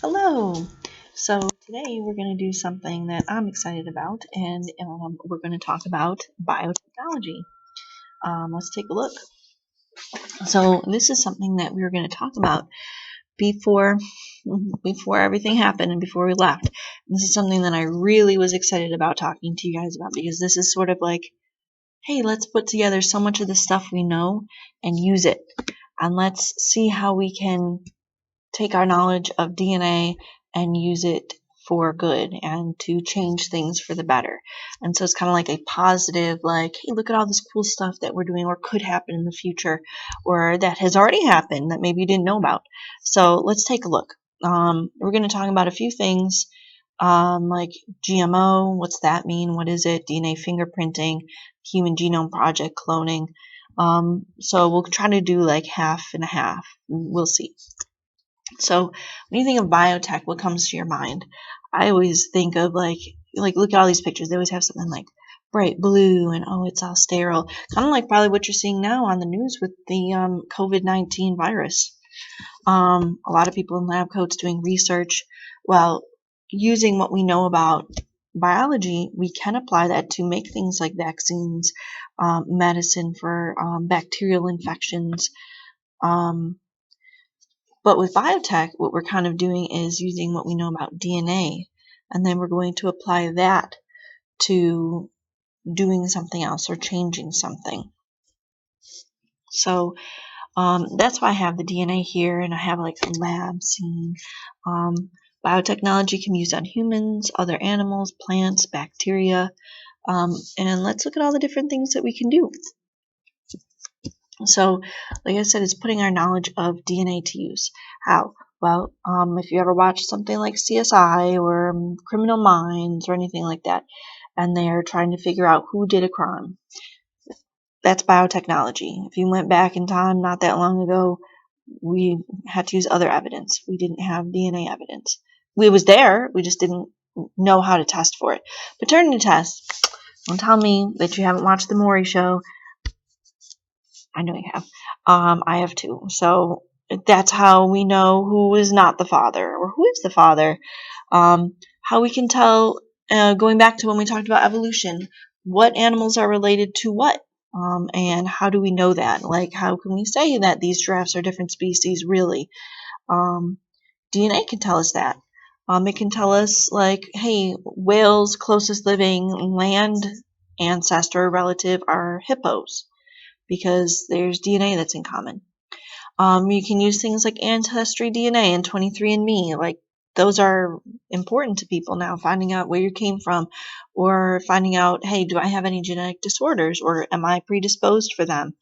Hello. So today we're going to do something that I'm excited about, and we're going to talk about biotechnology. Let's take a look. So this is something that we were going to talk about before before everything happened and before we left. This is something that I really was excited about talking to you guys about because this is sort of like, hey, let's put together so much of the stuff we know and use it, and let's see how we can take our knowledge of DNA and use it for good and to change things for the better. And so it's kind of like a positive, like, hey, look at all this cool stuff that we're doing or could happen in the future or that has already happened that maybe you didn't know about. So let's take a look. We're going to talk about a few things like GMO, what's that mean? What is it? DNA fingerprinting, Human Genome Project, cloning. So we'll try to do like half and a half. We'll see. So when you think of biotech, what comes to your mind? I always think of like look at all these pictures. They always have something like bright blue and oh, it's all sterile. Kind of like probably what you're seeing now on the news with the COVID-19 virus. A lot of people in lab coats doing research. Well, using what we know about biology, we can apply that to make things like vaccines, medicine for bacterial infections. But with biotech, what we're kind of doing is using what we know about DNA, and then we're going to apply that to doing something else or changing something. So that's why I have the DNA here, and I have like a lab scene. Biotechnology can be used on humans, other animals, plants, bacteria, and let's look at all the different things that we can do. So, like I said, it's putting our knowledge of DNA to use. How? Well, if you ever watch something like CSI or Criminal Minds or anything like that, and they're trying to figure out who did a crime, that's biotechnology. If you went back in time not that long ago, we had to use other evidence. We didn't have DNA evidence. It was there, we just didn't know how to test for it. Paternity tests. Don't tell me that you haven't watched The Maury Show. I know you have. I have too. So that's how we know who is not the father or who is the father. How we can tell, going back to when we talked about evolution, what animals are related to what. And how do we know that? Like, how can we say that these giraffes are different species, really? DNA can tell us that. It can tell us, like, hey, whales' closest living land ancestor relative are hippos, because there's DNA that's in common. You can use things like Ancestry DNA and 23andMe. Like, those are important to people now, finding out where you came from or finding out, hey, do I have any genetic disorders or am I predisposed for them?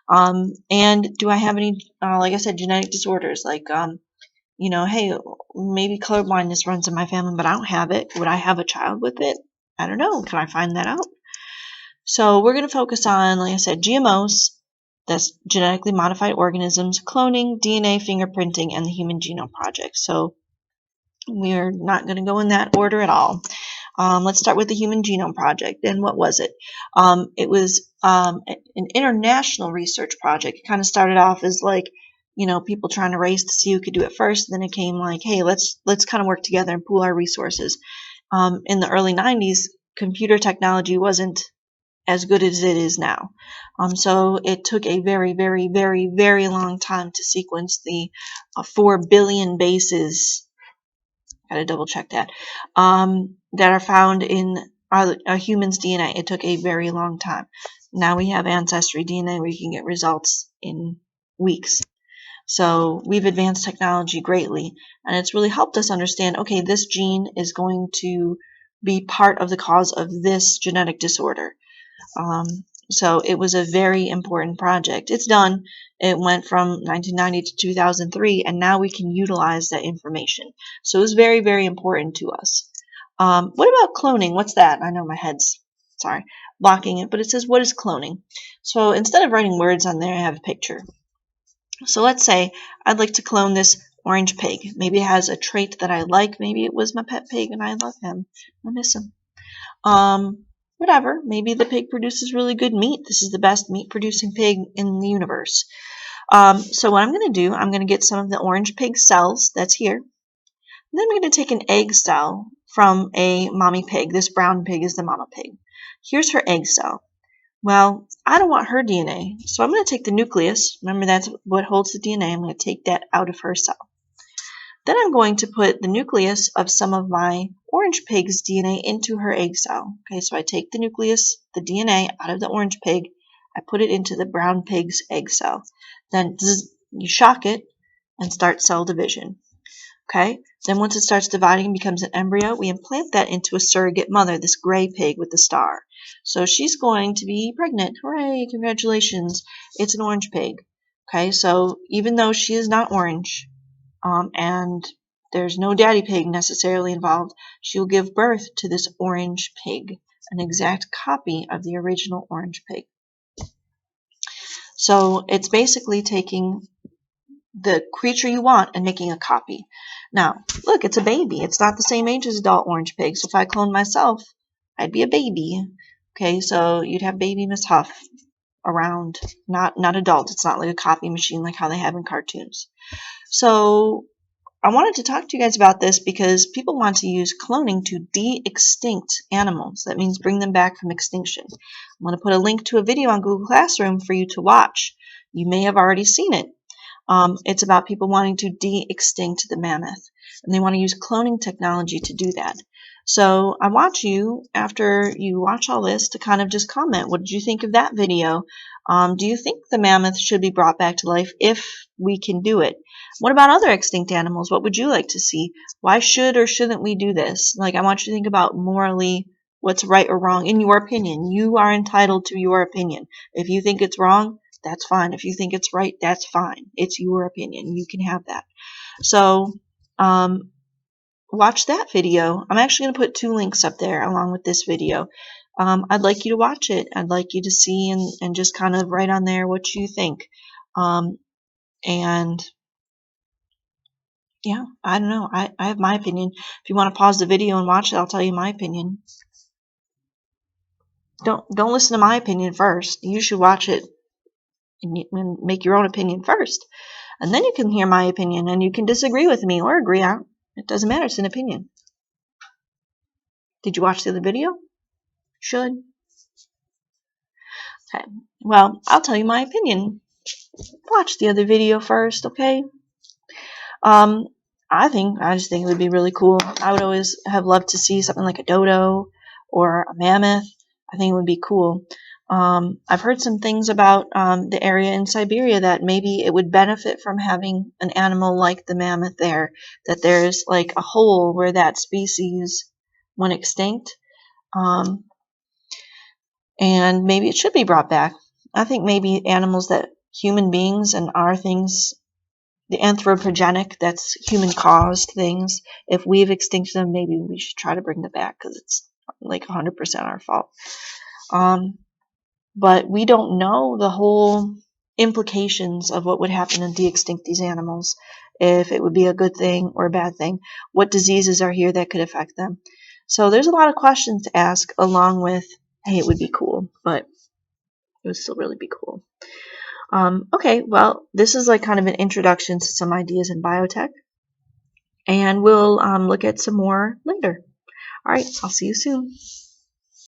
And do I have any, like I said, genetic disorders? Like, hey, maybe colorblindness runs in my family, but I don't have it. Would I have a child with it? I don't know. Can I find that out? So we're going to focus on, like I said, GMOs, that's genetically modified organisms, cloning, DNA fingerprinting, and the Human Genome Project. So we're not going to go in that order at all. Let's start with the Human Genome Project. And what was it? It was an international research project. It kind of started off as like, people trying to race to see who could do it first. Then it came like, hey, let's kind of work together and pool our resources. In the early 90s, computer technology wasn't as good as it is now. So it took a very, very, very, very long time to sequence the 4 billion bases. Gotta double check that. That are found in a human's DNA. It took a very long time. Now we have Ancestry DNA where you can get results in weeks. So we've advanced technology greatly, and it's really helped us understand, okay, this gene is going to be part of the cause of this genetic disorder. So it was a very important project. It's done. It went from 1990 to 2003, and now we can utilize that information. So it was very, very important to us. What about cloning? What's that? I know my head's, blocking it, but it says, what is cloning? So instead of writing words on there, I have a picture. So let's say I'd like to clone this orange pig. Maybe it has a trait that I like. Maybe it was my pet pig and I love him. I miss him. Whatever. Maybe the pig produces really good meat. This is the best meat producing pig in the universe. So what I'm going to do, I'm going to get some of the orange pig cells that's here. And then we're going to take an egg cell from a mommy pig. This brown pig is the mama pig. Here's her egg cell. Well, I don't want her DNA, so I'm going to take the nucleus. Remember, that's what holds the DNA. I'm going to take that out of her cell. Then I'm going to put the nucleus of some of my orange pig's DNA into her egg cell. Okay, so I take the nucleus, the DNA, out of the orange pig. I put it into the brown pig's egg cell. Then you shock it and start cell division. Okay, then once it starts dividing and becomes an embryo, we implant that into a surrogate mother, this gray pig with the star. So she's going to be pregnant. Hooray, congratulations. It's an orange pig. Okay, so even though she is not orange, and there's no daddy pig necessarily involved, she will give birth to this orange pig, an exact copy of the original orange pig. So it's basically taking the creature you want and making a copy. Now, look, it's a baby. It's not the same age as adult orange pig. So if I clone myself, I'd be a baby. Okay, so you'd have baby Miss Huff around, not adult. It's not like a copy machine like how they have in cartoons. So I wanted to talk to you guys about this because people want to use cloning to de-extinct animals. That means bring them back from extinction. I'm going to put a link to a video on Google Classroom for you to watch. You may have already seen it. It's about people wanting to de-extinct the mammoth, and they want to use cloning technology to do that. So I want you, after you watch all this, to kind of just comment. What did you think of that video? Do you think the mammoth should be brought back to life if we can do it? What about other extinct animals? What would you like to see? Why should or shouldn't we do this? Like, I want you to think about morally what's right or wrong in your opinion. You are entitled to your opinion. If you think it's wrong, that's fine. If you think it's right, that's fine. It's your opinion. You can have that. So watch that video. I'm actually going to put 2 links up there along with this video. I'd like you to watch it. I'd like you to see and just kind of write on there what you think. And yeah, I don't know. I have my opinion. If you want to pause the video and watch it, I'll tell you my opinion. Don't listen to my opinion first. You should watch it and make your own opinion first. And then you can hear my opinion, and you can disagree with me or agree on. It doesn't matter. It's an opinion. Did you watch the other video? Should. Okay. Well, I'll tell you my opinion. Watch the other video first, okay? I just think it would be really cool. I would always have loved to see something like a dodo or a mammoth. I think it would be cool. I've heard some things about the area in Siberia that maybe it would benefit from having an animal like the mammoth there, that there's like a hole where that species went extinct, and maybe it should be brought back. I think maybe animals that human beings and our things, the anthropogenic, that's human-caused things, if we've extincted them, maybe we should try to bring them back because it's like 100% our fault. But we don't know the whole implications of what would happen to de-extinct these animals, if it would be a good thing or a bad thing. What diseases are here that could affect them? So there's a lot of questions to ask, along with, hey, it would be cool, but it would still really be cool. Okay, well, this is like kind of an introduction to some ideas in biotech, and we'll look at some more later. All right, I'll see you soon.